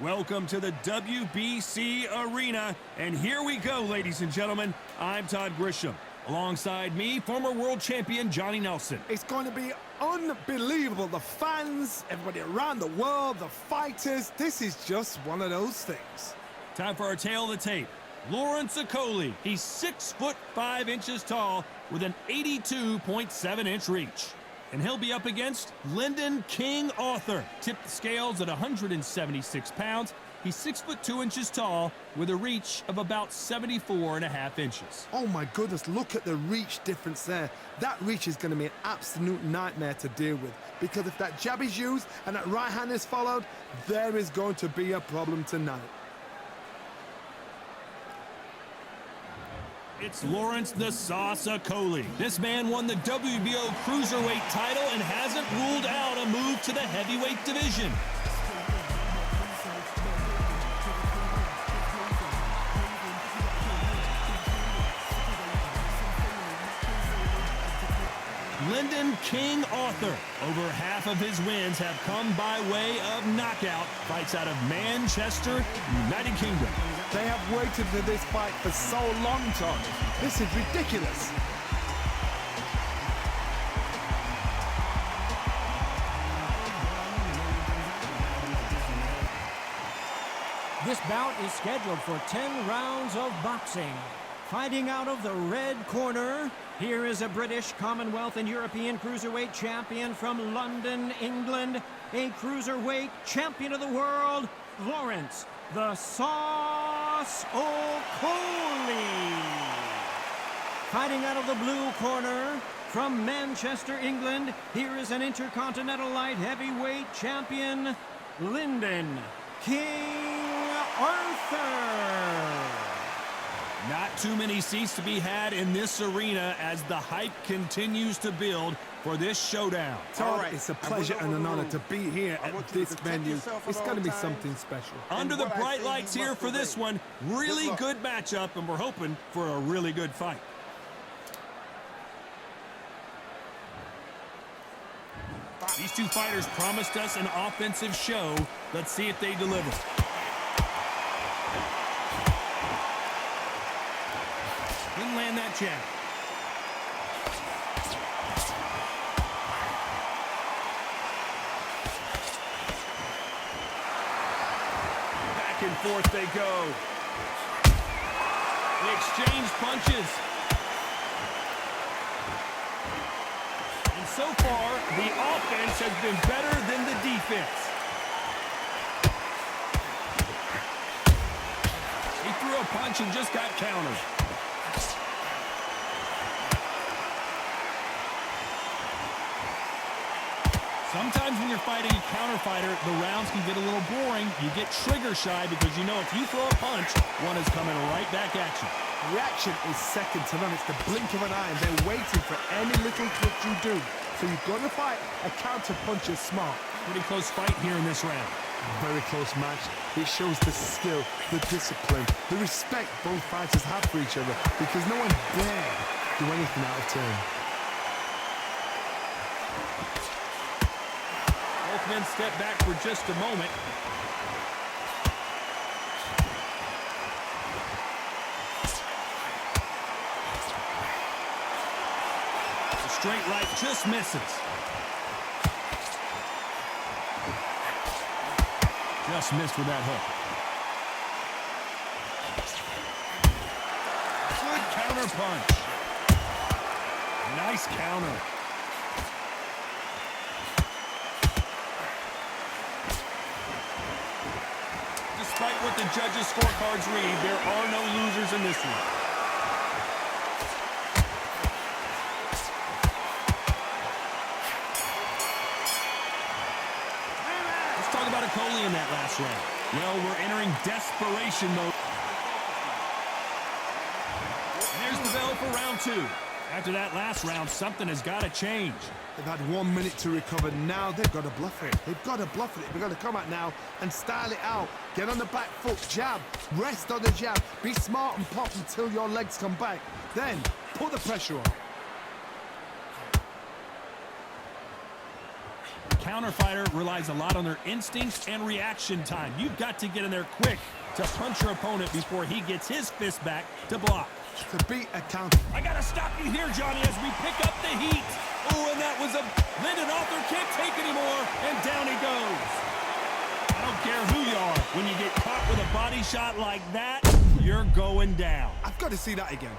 Welcome to the WBC Arena, and here we go, ladies and gentlemen. I'm Todd Grisham. Alongside me, former world champion Johnny Nelson. It's going to be unbelievable. The fans, everybody around the world, the fighters. This is just one of those things. Time for our tail of the tape. Lawrence Oakole. He's 6'5" tall with an 82.7-inch reach. And he'll be up against Lydon King Arthur. Tipped the scales at 176 pounds. He's 6'2" tall with a reach of about 74.5 inches. Oh my goodness, look at the reach difference there. That reach is going to be an absolute nightmare to deal with, because if that jab is used and that right hand is followed, there is going to be a problem tonight. It's Lawrence the Sauce Oakole. This man won the WBO Cruiserweight title and hasn't ruled out a move to the heavyweight division. Lydon King Arthur. Over half of his wins have come by way of knockout. Fights out of Manchester, United Kingdom. They have waited for this fight for so long, Todd. This is ridiculous. This bout is scheduled for 10 rounds of boxing. Fighting out of the red corner, here is a British, Commonwealth, and European Cruiserweight champion from London, England, a Cruiserweight champion of the world, Lawrence the Sauce Oakole. Fighting out of the blue corner, from Manchester, England, here is an Intercontinental Light Heavyweight champion, Lydon King Arthur. Not too many seats to be had in this arena as the hype continues to build for this showdown. Todd, it's a pleasure and an honor to be here at this venue. It's going to be something special. Under the bright lights here for this one, really good matchup, and we're hoping for a really good fight. These two fighters promised us an offensive show. Let's see if they deliver. Didn't land that jab. Back and forth they go. They exchange punches. And so far, the offense has been better than the defense. He threw a punch and just got countered. Sometimes when you're fighting a counter fighter, the rounds can get a little boring. You get trigger shy because you know if you throw a punch, one is coming right back at you. Reaction is second to none. It's the blink of an eye, and they're waiting for any little twitch you do. So you've got to fight a counter puncher smart. Pretty close fight here in this round. Very close match. It shows the skill, the discipline, the respect both fighters have for each other, because no one dare do anything out of turn. Both men step back for just a moment. The straight right just misses. Just missed with that hook. Good counter punch. Nice counter. Despite what the judges' scorecards read, there are no losers in this one. Let's talk about Oakole in that last round. Well, we're entering desperation mode. And there's the bell for round two. After that last round, something has got to change. They've had 1 minute to recover. Now they've got to bluff it. They've got to bluff it. They've got to come out now and style it out. Get on the back foot, jab, rest on the jab. Be smart and pop until your legs come back. Then put the pressure on. counter fighter relies a lot on their instincts and reaction time. You've got to get in there quick to punch your opponent before he gets his fist back to block. To beat a counter. I got to stop you here, Johnny, as we pick up the heat. Oh, and that was a... Lydon Arthur can't take anymore, and down he goes. I don't care who you are. When you get caught with a body shot like that, you're going down. I've got to see that again.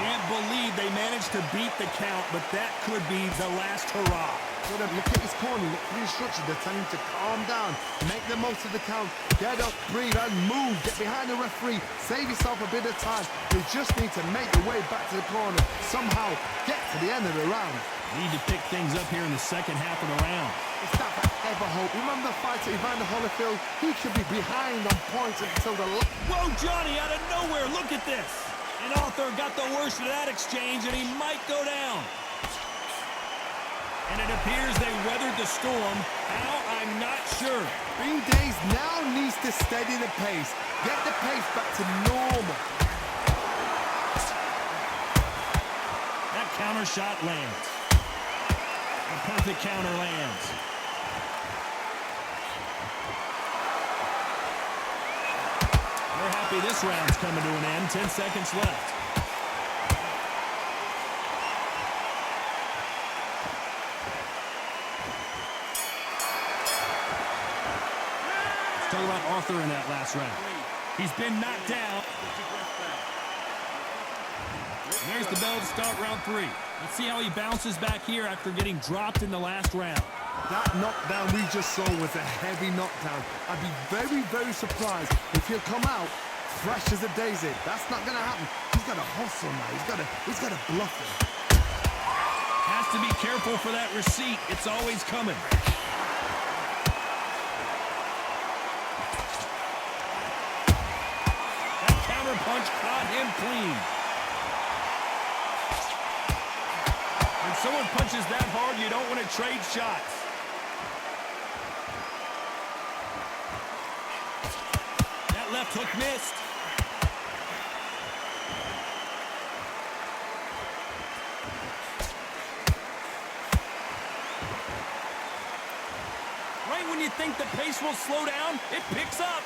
Can't believe they managed to beat the count, but that could be the last hurrah. Look at his corner, look for the instructions. They're telling him to calm down, make the most of the count, get up, breathe, and move. Get behind the referee, save yourself a bit of time. You just need to make your way back to the corner. Somehow, get to the end of the round. Need to pick things up here in the second half of the round. It's that ever hope. Remember the fight at Evander Holyfield? He could be behind on points until the... Whoa, Johnny, out of nowhere, look at this. And Arthur got the worst of that exchange, and he might go down. And it appears they weathered the storm. How? I'm not sure. Green Days now needs to steady the pace. Get the pace back to normal. That counter shot lands. A perfect counter lands. They're happy this round's coming to an end. 10 seconds left. Let's talk about Arthur in that last round. He's been knocked down. And there's the bell to start round 3. Let's see how he bounces back here after getting dropped in the last round. That knockdown we just saw was a heavy knockdown. I'd be very, very surprised if he'll come out fresh as a daisy. That's not going to happen. He's got to hustle now. He's got to bluff it. Has to be careful for that receipt. It's always coming. That counter punch caught him clean. When someone punches that hard, you don't want to trade shots. That left hook missed. Right when you think the pace will slow down, it picks up.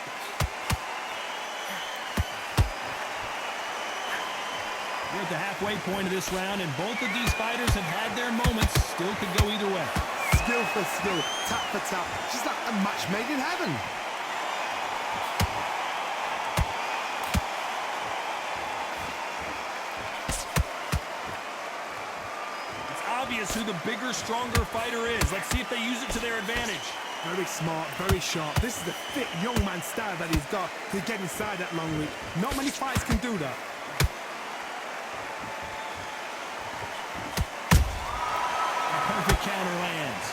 We're at the halfway point of this round, and both of these fighters have had their moments. Still could go either way. Skill for skill, tap for tap. She's like a match made in heaven. It's obvious who the bigger, stronger fighter is. Let's see if they use it to their advantage. Very smart, very sharp. This is the fit young man style that he's got to get inside that long reach. Not many fights can do that. Perfect counter lands.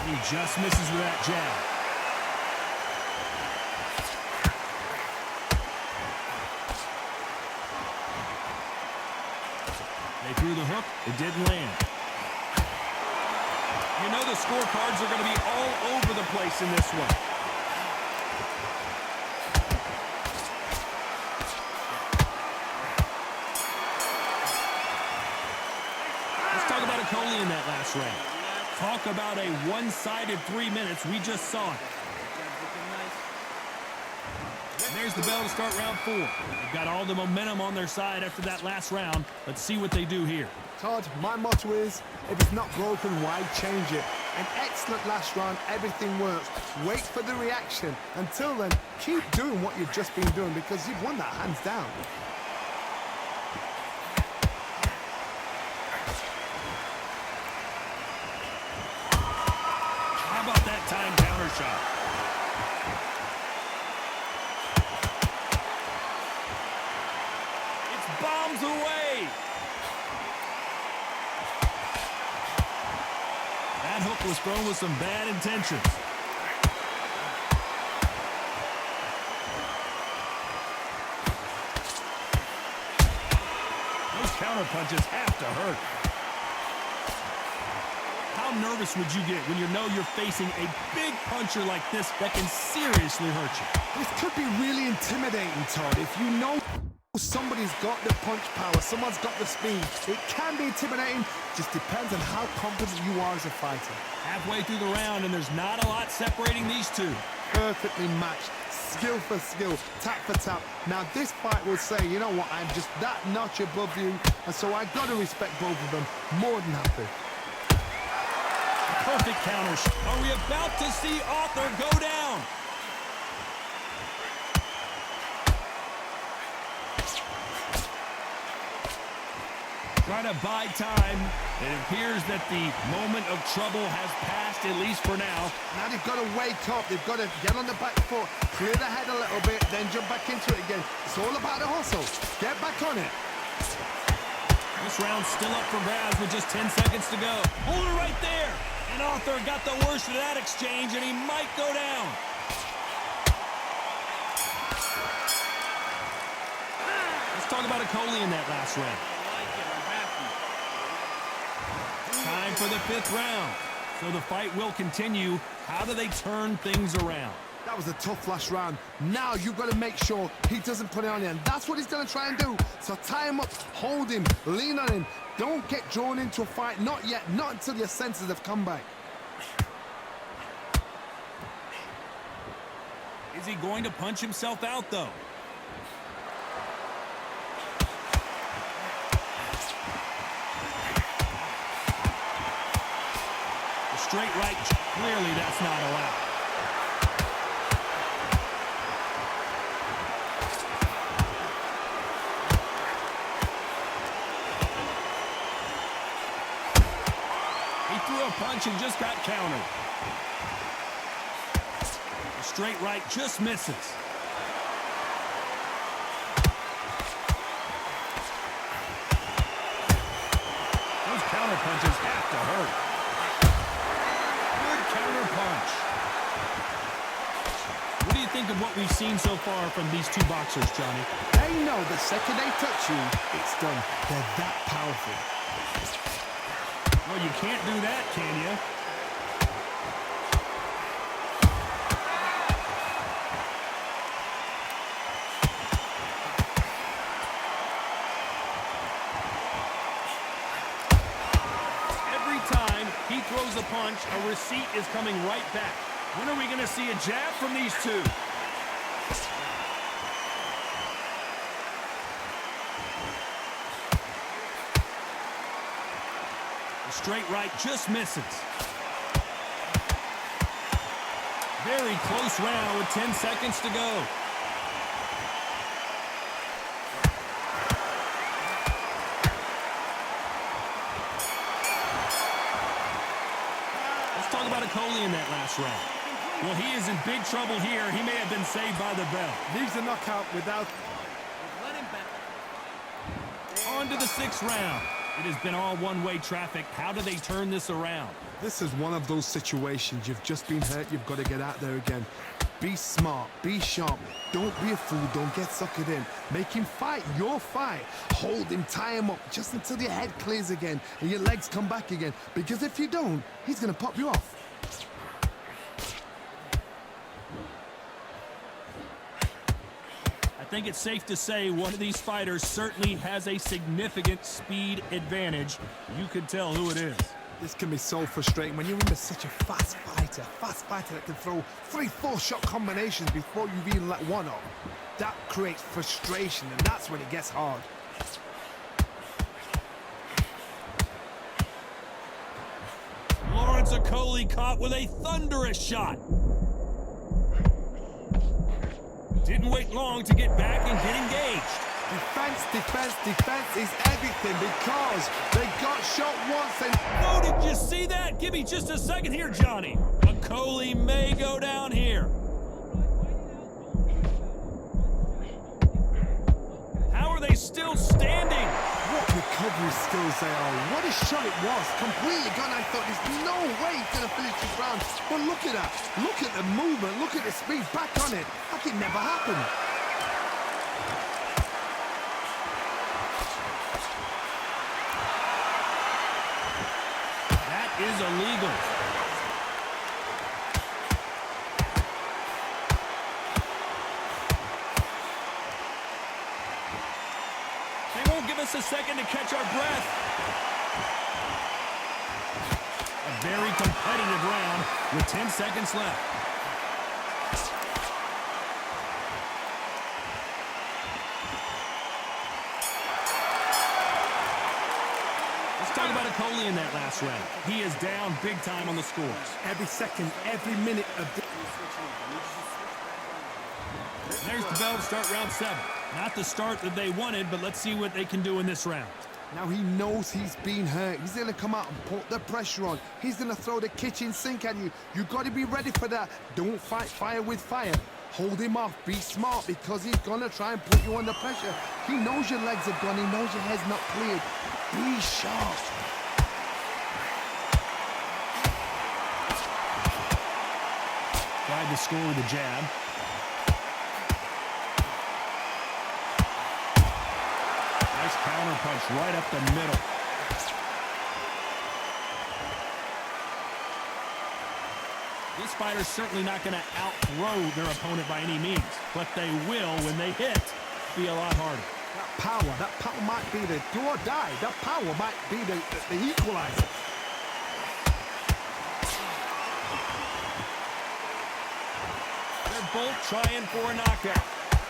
He just misses with that jab. They threw the hook. It didn't land. You know the scorecards are going to be all over the place in this one. Talk about Oakole in that last round. Talk about a one-sided 3 minutes. We just saw it. And there's the bell to start round 4. They've got all the momentum on their side after that last round. Let's see what they do here. Todd, my motto is, if it's not broken, why change it? An excellent last round, everything works. Wait for the reaction. Until then, keep doing what you've just been doing because you've won that hands down. How about that time counter shot? It's bombs away. That hook was thrown with some bad intentions. counter punches have to hurt. How nervous would you get when you know you're facing a big puncher like this that can seriously hurt you? This could be really intimidating, Todd. If you know somebody's got the punch power, someone's got the speed, it can be intimidating. Just depends on how confident you are as a fighter. Halfway through the round, and there's not a lot separating these two. Perfectly matched, skill for skill, tap for tap. Now this fight will say, you know what, I'm just that notch above you, and so I got to respect both of them. More than happy. Perfect counters. Are we about to see Arthur go down? Trying to buy time. It appears that the moment of trouble has passed, at least for now. Now they've got to wake up. They've got to get on the back foot, clear the head a little bit, then jump back into it again. It's all about the hustle. Get back on it. This round's still up for grabs with just 10 seconds to go. Hold it right there. And Arthur got the worst of that exchange, and he might go down. Let's talk about Oakole in that last round. Time for the 5th round. So the fight will continue. How do they turn things around? That was a tough last round. Now you've got to make sure he doesn't put it on you, and that's what he's going to try and do. So tie him up, hold him, lean on him. Don't get drawn into a fight. Not yet. Not until your senses have come back. Is he going to punch himself out, though? The straight right, clearly that's not allowed. He threw a punch and just got countered. The straight right just misses. Those counter punches have to hurt. Good counter punch. What do you think of what we've seen so far from these two boxers, Johnny? They know the second they touch you, it's done. They're that powerful. Well, you can't do that, can you? Every time he throws a punch, a receipt is coming right back. When are we going to see a jab from these two? Straight right just misses. Very close round with 10 seconds to go. Let's talk about Oakole in that last round. Well, he is in big trouble here. He may have been saved by the bell. Leaves a knockout without... On to the 6th round. It has been all one-way traffic. How do they turn this around? This is one of those situations. You've just been hurt. You've got to get out there again. Be smart. Be sharp. Don't be a fool. Don't get suckered in. Make him fight your fight. Hold him. Tie him up just until your head clears again and your legs come back again. Because if you don't, he's going to pop you off. I think it's safe to say one of these fighters certainly has a significant speed advantage. You can tell who it is. This can be so frustrating when you're under such a fast fighter that can throw 3-4 shot combinations before you've even let one off. That creates frustration, and that's when it gets hard. Oakole caught with a thunderous shot. Didn't wait long to get back and get engaged. Defense, defense, defense is everything because they got shot once and... Oh, did you see that? Give me just a second here, Johnny. Oakole may go down here. How are they still standing? What recovery skills they are. What a shot it was. Completely gone. I thought there's no way he's going to finish this round. But look at that. Look at the movement. Look at the speed. Back on it. Like it never happened. is illegal. They won't give us a second to catch our breath. A very competitive round with 10 seconds left. Let's talk about Oakole in that last round. He is down big time on the scores. Every second, every minute of the... There's the bell to start round 7. Not the start that they wanted, but let's see what they can do in this round. Now he knows he's been hurt. He's going to come out and put the pressure on. He's going to throw the kitchen sink at you. You've got to be ready for that. Don't fight fire with fire. Hold him off. Be smart because he's going to try and put you under pressure. He knows your legs are gone. He knows your head's not cleared. Be sharp. Tried to score with a jab. Nice counter punch right up the middle. This fighter's certainly not going to outthrow their opponent by any means, but they will, when they hit, be a lot harder. That power might be the do or die. That power might be the equalizer. They're both trying for a knockout.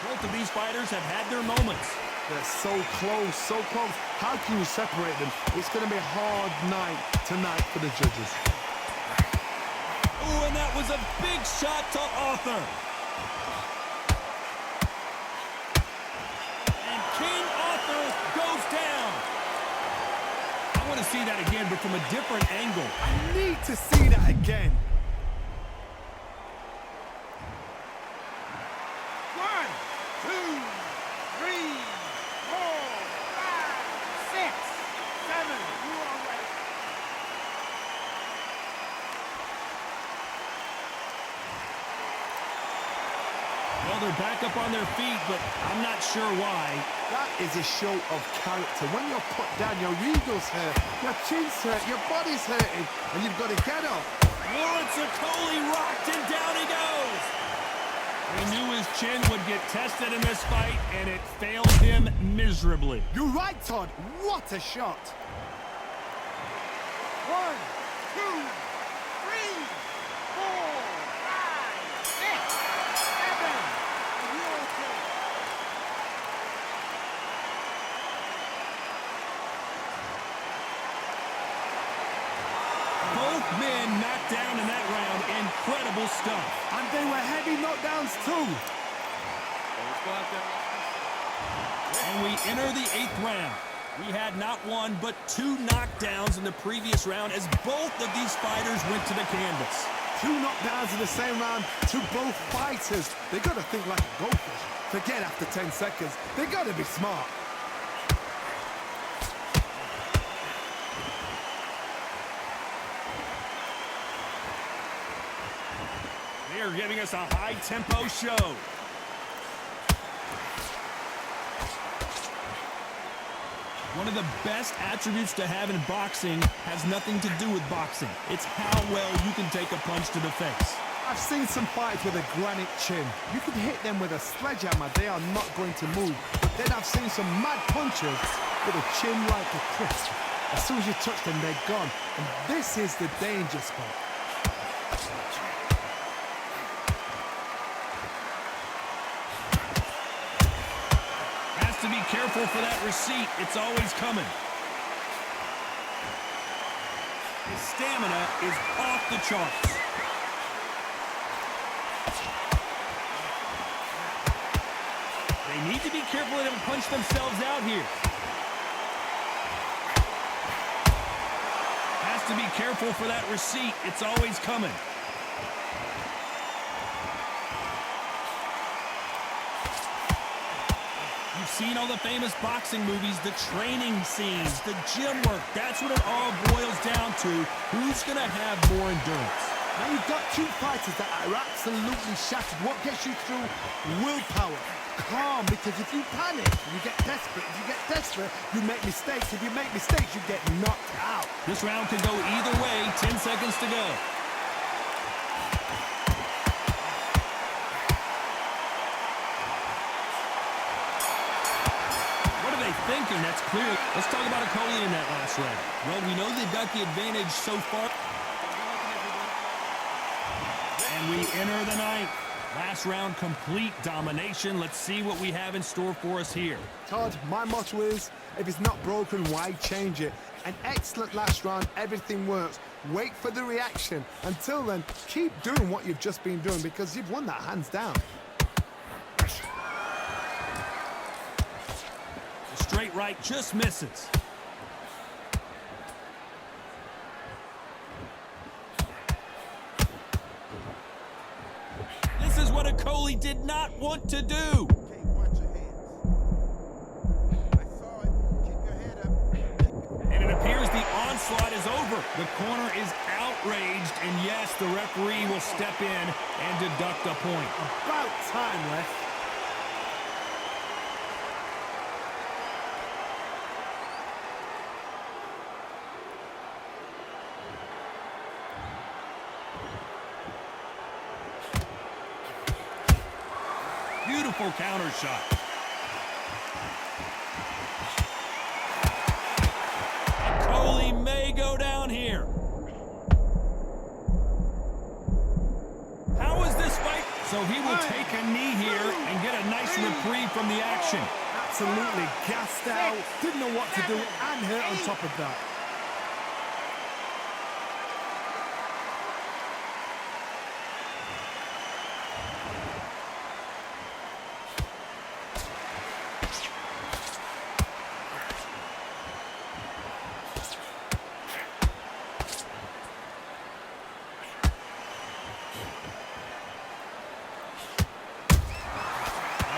Both of these fighters have had their moments. They're so close, so close. How can you separate them? It's going to be a hard night tonight for the judges. Ooh, and that was a big shot to Arthur. And King Arthur goes down. I want to see that again, but from a different angle. I need to see that again. 1, 2, 3, 4, 5, 6, 7. You are right. Well, they're back up on their feet, but I'm not sure why. That is a show of character. When you're put down, your eagle's hurt, your chin's hurt, your body's hurting, and you've got to get up. Oakole rocked, and down he goes. He knew his chin would get tested in this fight, and it failed him miserably. You're right, Todd. What a shot. 1, 2, 3, 4, 5, 6, 7. Are you okay? Both men knocked down in that round. Incredible stuff. And they were heavy knockdowns too. And we enter the 8th round. We had not one, but 2 knockdowns in the previous round as both of these fighters went to the canvas. 2 knockdowns in the same round to both fighters. They got to think like a goldfish. Forget after 10 seconds. They got to be smart. They are giving us a high-tempo show. One of the best attributes to have in boxing has nothing to do with boxing. It's how well you can take a punch to the face. I've seen some fighters with a granite chin. You can hit them with a sledgehammer, they are not going to move. But then I've seen some mad punchers with a chin like a crisp. As soon as you touch them, they're gone. And this is the danger spot. To be careful for that receipt. It's always coming. His stamina is off the charts. They need to be careful they don't punch themselves out here. Has to be careful for that receipt. It's always coming. You've seen all the famous boxing movies, the training scenes, the gym work. That's what it all boils down to. Who's going to have more endurance? Now you've got 2 fighters that are absolutely shattered. What gets you through? Willpower. calm, because if you panic, you get desperate. If you get desperate, you make mistakes. If you make mistakes, you get knocked out. This round could go either way. 10 seconds to go. What are they thinking? That's clear. Let's talk about Oakole in that last round. Well, we know they've got the advantage so far. And we enter the ninth. Last round, complete domination. Let's see what we have in store for us here. Todd, my motto is, if it's not broken, why change it? An excellent last round, everything works. Wait for the reaction. Until then, keep doing what you've just been doing, because you've won that hands down. The straight right just misses. This is what Oakole did not want to do. Okay, watch your hands. I saw it. Keep your head up. And it appears the onslaught is over. The corner is outraged, and yes, the referee will step in and deduct a point. About time, ref. Beautiful counter shot. Oakole may go down here. How is this fight? So he will take a knee here and get a nice reprieve from the action. Absolutely gassed out, didn't know what to do, and hurt on top of that.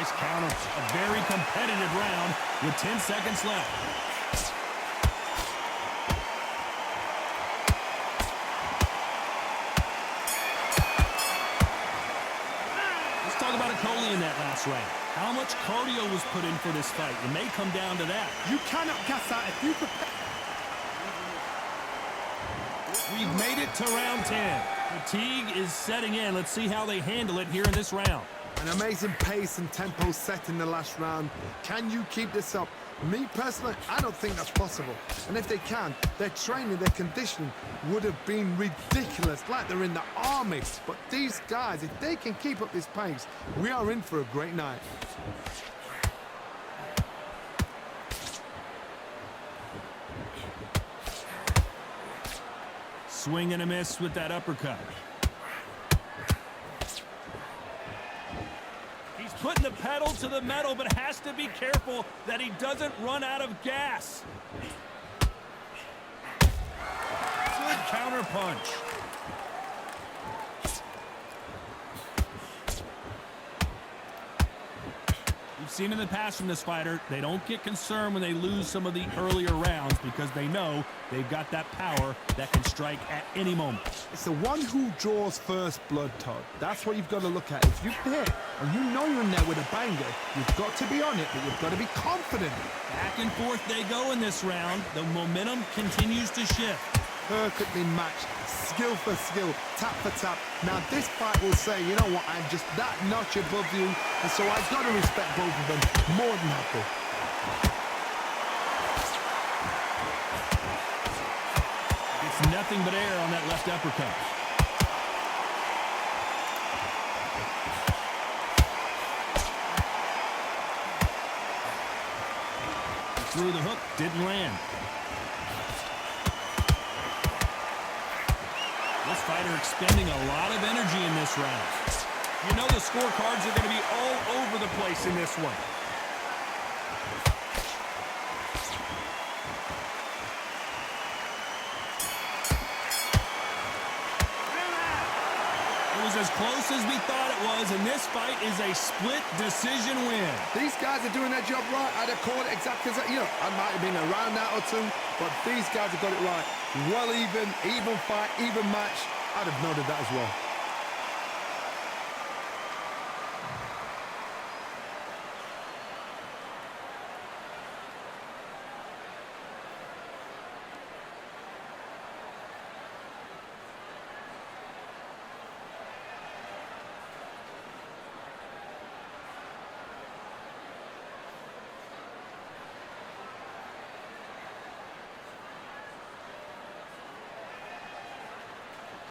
Nice counter. A very competitive round with 10 seconds left. Let's talk about Oakole in that last round. How much cardio was put in for this fight? It may come down to that. You cannot gas out if you prepare. We've made it to round 10. Fatigue is setting in. Let's see how they handle it here in this round. An amazing pace and tempo set in the last round. Can you keep this up? Me personally, I don't think that's possible. And if they can, their training, their conditioning would have been ridiculous, like they're in the army. But these guys, if they can keep up this pace, we are in for a great night. Swing and a miss with that uppercut. He's putting the pedal to the metal, but has to be careful that he doesn't run out of gas. Good counter punch. We've seen in the past from this fighter, they don't get concerned when they lose some of the earlier rounds because they know they've got that power that can strike at any moment. It's the one who draws first blood, Todd. That's what you've got to look at. If you hit and you know you're in there with a banger, you've got to be on it, but you've got to be confident. Back and forth they go in this round. The momentum continues to shift. Perfectly matched, skill for skill, tap for tap. Now this fight will say, you know what, I'm just that notch above you, and so I've got to respect both of them more than happy. It's nothing but air on that left uppercut. Through the hook, didn't land. This fighter expending a lot of energy in this round. You know the scorecards are going to be all over the place in this one. It was as close as we thought it was, and this fight is a split decision win. These guys are doing their job right. I'd have called it exactly as, you know, I might have been around that or two, but these guys have got it right. Well even fight, even match. I'd have noted that as well.